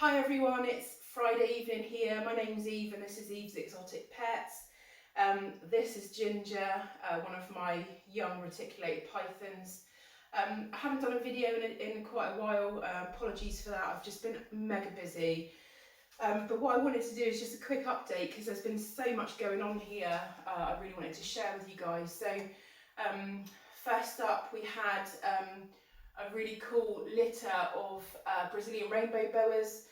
Hi everyone, it's Friday evening here. My name's Eve and this is Eve's Exotic Pets. This is Ginger, one of my young reticulated pythons. I haven't done a video in quite a while, apologies for that, I've just been mega busy. But what I wanted to do is just a quick update because there's been so much going on here. I really wanted to share with you guys. So first up we had a really cool litter of Brazilian Rainbow Boas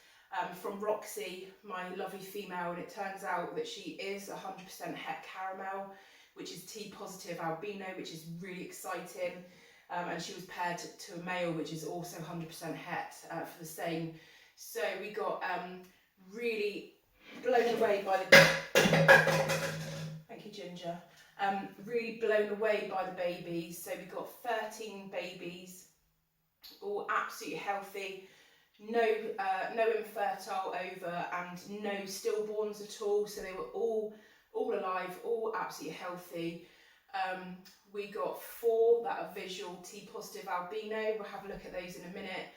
from Roxy, my lovely female, and it turns out that she is 100% het caramel, which is T positive albino, which is really exciting. And she was paired to a male, which is also 100% het for the same. So we got really blown away by the... Thank you, Ginger. Really blown away by the babies. So we got 13 babies, all absolutely healthy, no infertile ova and no stillborns at all. So they were all alive, all absolutely healthy. We got 4 that are visual T positive albino. We'll have a look at those in a minute.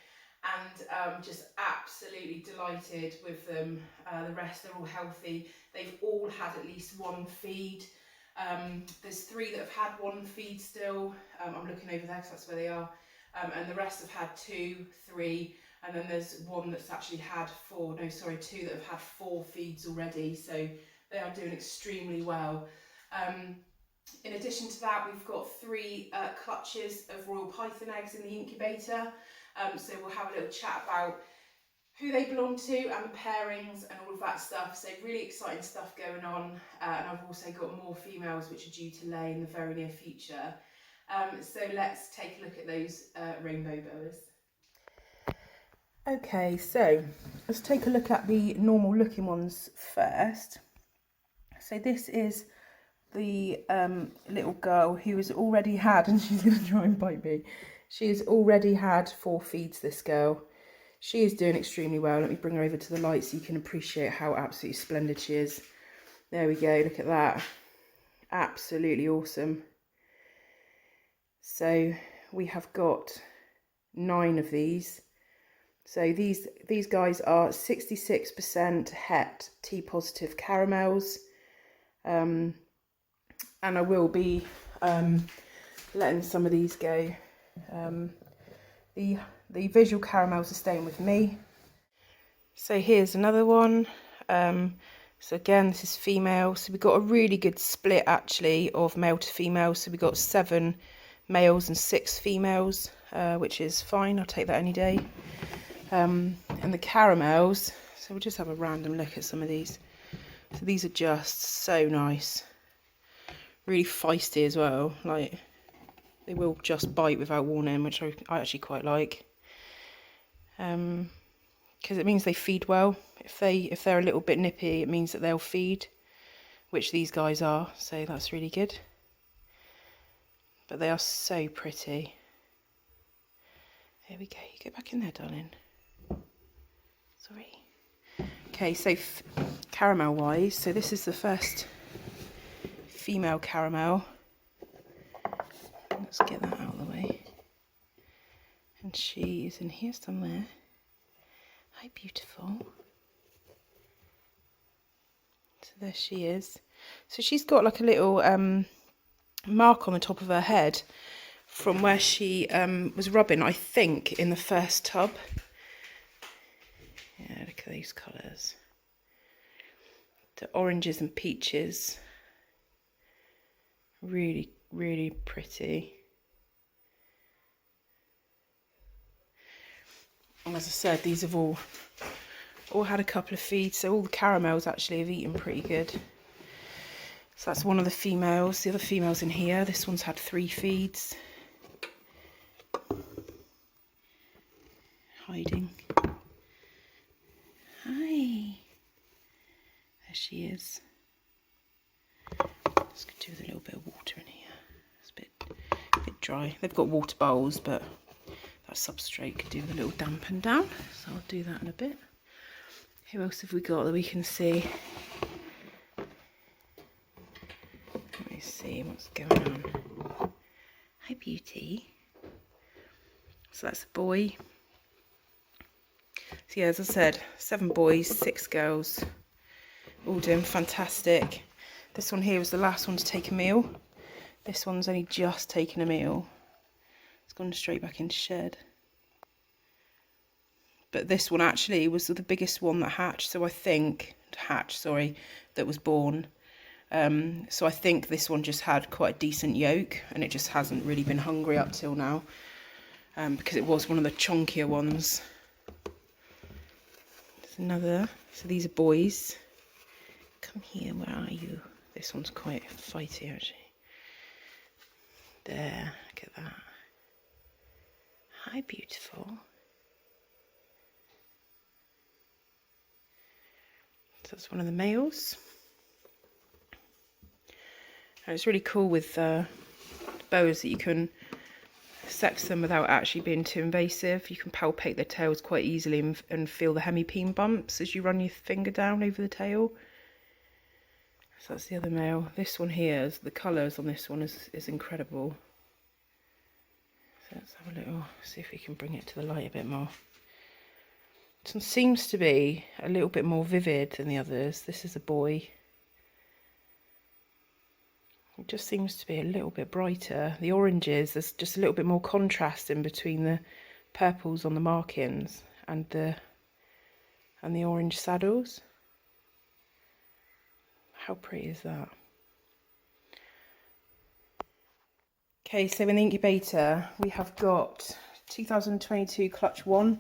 And just absolutely delighted with them. The rest, they're all healthy. They've all had at least one feed. There's 3 that have had one feed still. I'm looking over there because that's where they are. And the rest have had 2, 3, and then there's one that's actually had 2 that have had 4 feeds already. So they are doing extremely well. In addition to that, we've got 3 clutches of royal python eggs in the incubator. So we'll have a little chat about who they belong to and the pairings and all of that stuff. So really exciting stuff going on. And I've also got more females which are due to lay in the very near future. So let's take a look at those rainbow boas. Okay, so let's take a look at the normal looking ones first. So this is the little girl who has already had, and she's going to try and bite me. She has already had 4 feeds, this girl. She is doing extremely well. Let me bring her over to the light so you can appreciate how absolutely splendid she is. There we go, look at that. Absolutely awesome. So we have got 9 of these. So these guys are 66% het T positive caramels. And I will be letting some of these go. The visual caramels are staying with me. So here's another one. So again, this is female. So we've got a really good split actually of male to female. So we've got 7 males and 6 females, which is fine. I'll take that any day. And the caramels, so we'll just have a random look at some of these. So these are just so nice. Really feisty as well. Like, they will just bite without warning, which I actually quite like. Because it means they feed well. If they're a little bit nippy, it means that they'll feed, which these guys are, so that's really good. But they are so pretty. There we go, you go back in there, darling. Sorry. Okay, so caramel wise, so this is the first female caramel. Let's get that out of the way. And she is in here somewhere. Hi, beautiful. So there she is. So she's got like a little mark on the top of her head from where she was rubbing, I think, in the first tub. Yeah, look at these colours. The oranges and peaches. Really, really pretty. And as I said, these have all had a couple of feeds, so all the caramels actually have eaten pretty good. So that's one of the females. The other female's in here. This one's had 3 feeds. Hiding. Hi. There she is. Let's do with a little bit of water in here. It's a bit dry. They've got water bowls, but that substrate could do with a little dampen down. So I'll do that in a bit. Who else have we got that we can see? Let me see what's going on. Hi, beauty. So that's a boy. So yeah, as I said, 7 boys, 6 girls, all doing fantastic. This one here was the last one to take a meal. This one's only just taken a meal. It's gone straight back into shed. But this one actually was the biggest one that hatched, so I think, that was born. So I think this one just had quite a decent yolk, and it just hasn't really been hungry up till now, because it was one of the chunkier ones. There's another, so these are boys. Come here, where are you? This one's quite fighty actually. There, look at that. Hi, beautiful. So that's one of the males. And it's really cool with boas that you can sex them without actually being too invasive. You can palpate their tails quite easily and feel the hemipene bumps as you run your finger down over the tail. So that's the other male. This one here, the colours on this one is incredible. So let's have a little, see if we can bring it to the light a bit more. This one seems to be a little bit more vivid than the others. This is a boy. It just seems to be a little bit brighter. The oranges, there's just a little bit more contrast in between the purples on the markings and the orange saddles. How pretty is that? Okay, so in the incubator we have got 2022 clutch 1.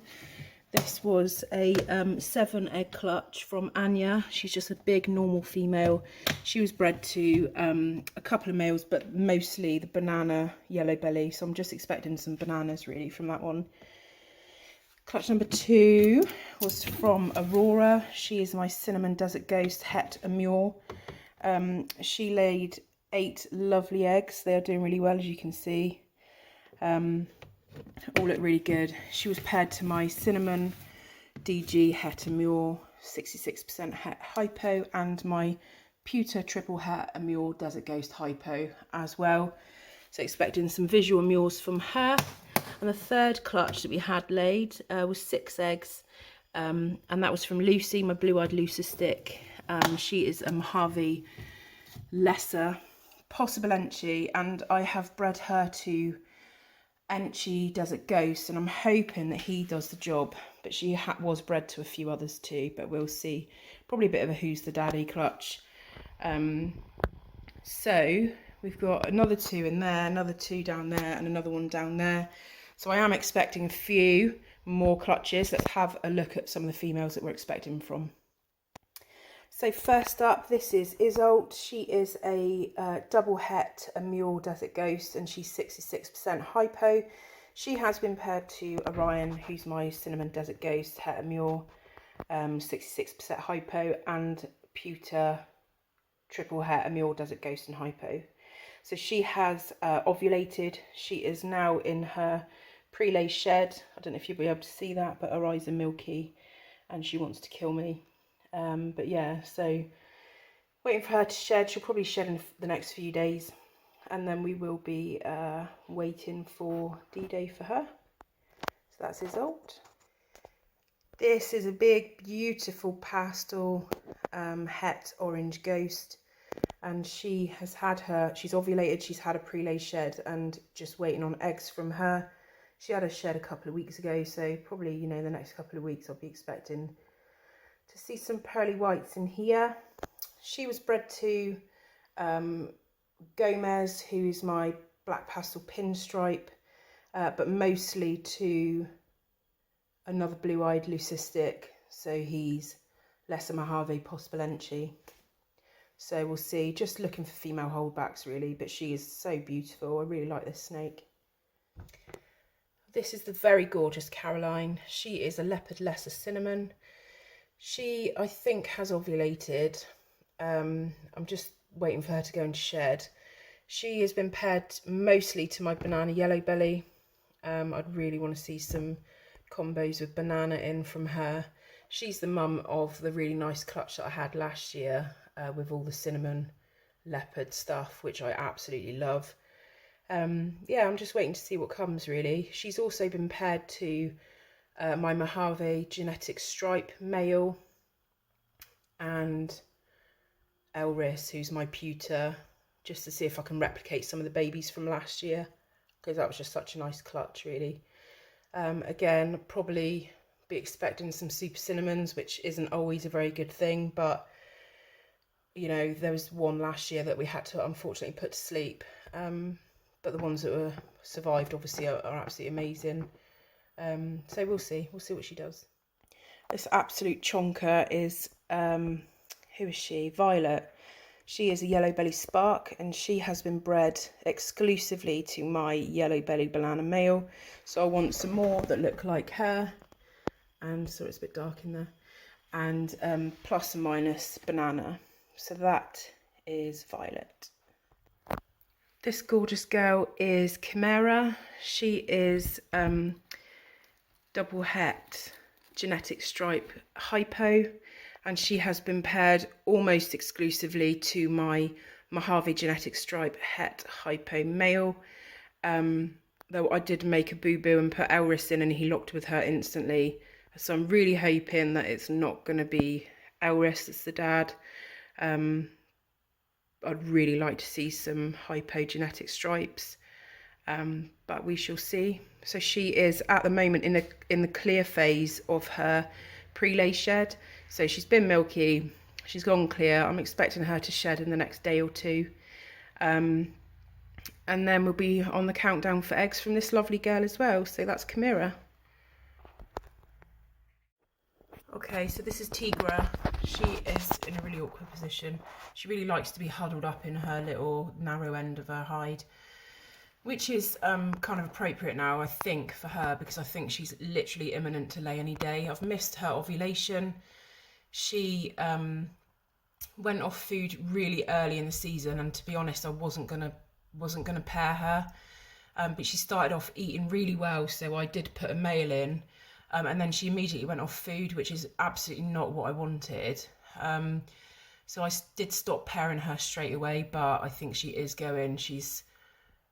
This was a 7 egg clutch from Anya. She's just a big normal female. She was bred to a couple of males, but mostly the banana yellow belly. So I'm just expecting some bananas really from that one. Clutch number 2 was from Aurora. She is my cinnamon desert ghost het amur. She laid 8 lovely eggs. They are doing really well, as you can see. All look really good. She was paired to my cinnamon DG het amur 66% het hypo and my pewter triple het amur desert ghost hypo as well. So expecting some visual amurs from her. And the third clutch that we had laid was 6 eggs, and that was from Lucy, my blue-eyed leucistic. She is a Mojave lesser, possible Enchi, and I have bred her to Enchi Desert Ghost, and I'm hoping that he does the job. But she was bred to a few others too, but we'll see. Probably a bit of a who's the daddy clutch. So we've got another 2 in there, another 2 down there, and another one down there. So I am expecting a few more clutches. Let's have a look at some of the females that we're expecting from. So first up, this is Allot. She is a double het amur desert ghost, and she's 66% hypo. She has been paired to Orion, who's my cinnamon desert ghost het amur, 66% hypo, and pewter triple het amur desert ghost and hypo. So she has ovulated. She is now in her pre-lay shed. I don't know if you'll be able to see that, but her eyes are milky and she wants to kill me. But yeah, so waiting for her to shed. She'll probably shed in the next few days, and then we will be waiting for D-Day for her. So that's Allot. This is a big, beautiful pastel het orange ghost, and she's ovulated, she's had a pre-lay shed, and just waiting on eggs from her. She had a shed a couple of weeks ago, so probably, you know, the next couple of weeks I'll be expecting to see some pearly whites in here. She was bred to Gomez, who is my black pastel pinstripe, but mostly to another blue-eyed leucistic, so he's lesser Mojave, possible Enchi. So we'll see. Just looking for female holdbacks really, but she is so beautiful. I really like this snake. This is the very gorgeous Caroline. She is a leopard lesser cinnamon. She, I think, has ovulated. I'm just waiting for her to go into shed. She has been paired mostly to my banana yellow belly. I'd really want to see some combos with banana in from her. She's the mum of the really nice clutch that I had last year with all the cinnamon leopard stuff, which I absolutely love. Yeah, I'm just waiting to see what comes really. She's also been paired to my Mojave genetic stripe male, and Elris, who's my pewter, just to see if I can replicate some of the babies from last year, because that was just such a nice clutch, really. Again, probably be expecting some super cinnamons, which isn't always a very good thing, but you know, there was one last year that we had to unfortunately put to sleep, but the ones that were survived obviously are absolutely amazing. So we'll see what she does. This absolute chonker is who is she? Violet. She is a yellow belly spark, and she has been bred exclusively to my yellow belly banana male. So I want some more that look like her, and sorry, it's a bit dark in there, and plus and minus banana. So that is Violet. This gorgeous girl is Chimera. She is double het genetic stripe hypo, and she has been paired almost exclusively to my Mojave genetic stripe het hypo male. Though I did make a boo-boo and put Elris in and he locked with her instantly. So I'm really hoping that it's not going to be Elris that's the dad. I'd really like to see some hypogenetic stripes, but we shall see. So she is at the moment in the clear phase of her pre-lay shed. So she's been milky, she's gone clear. I'm expecting her to shed in the next day or two, and then we'll be on the countdown for eggs from this lovely girl as well. So that's Chimera. Okay, so this is Tigra. She is in a really awkward position. She really likes to be huddled up in her little narrow end of her hide, which is kind of appropriate now, I think, for her, because I think she's literally imminent to lay any day. I've missed her ovulation. She went off food really early in the season, and to be honest, I wasn't gonna pair her, but she started off eating really well, so I did put a male in. And then she immediately went off food, which is absolutely not what I wanted. So I did stop pairing her straight away, but I think she is going. She's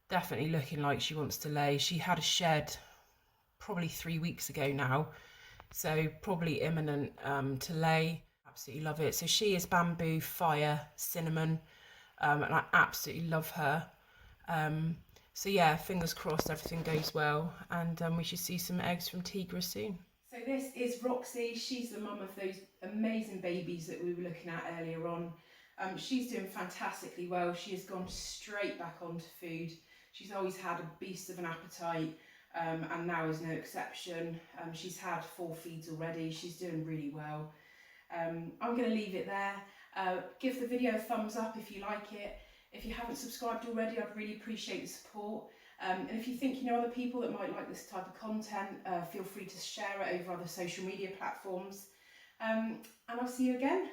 definitely looking like she wants to lay. She had a shed probably 3 weeks ago now, so probably imminent to lay. Absolutely love it. So she is bamboo, fire, cinnamon, and I absolutely love her. So yeah, fingers crossed everything goes well, and we should see some eggs from Tigra soon. So this is Roxy. She's the mum of those amazing babies that we were looking at earlier on. She's doing fantastically well. She has gone straight back onto food. She's always had a beast of an appetite, and now is no exception. She's had 4 feeds already. She's doing really well. I'm going to leave it there. Give the video a thumbs up if you like it. If you haven't subscribed already, I'd really appreciate the support. And if you think you know other people that might like this type of content, feel free to share it over other social media platforms. And I'll see you again.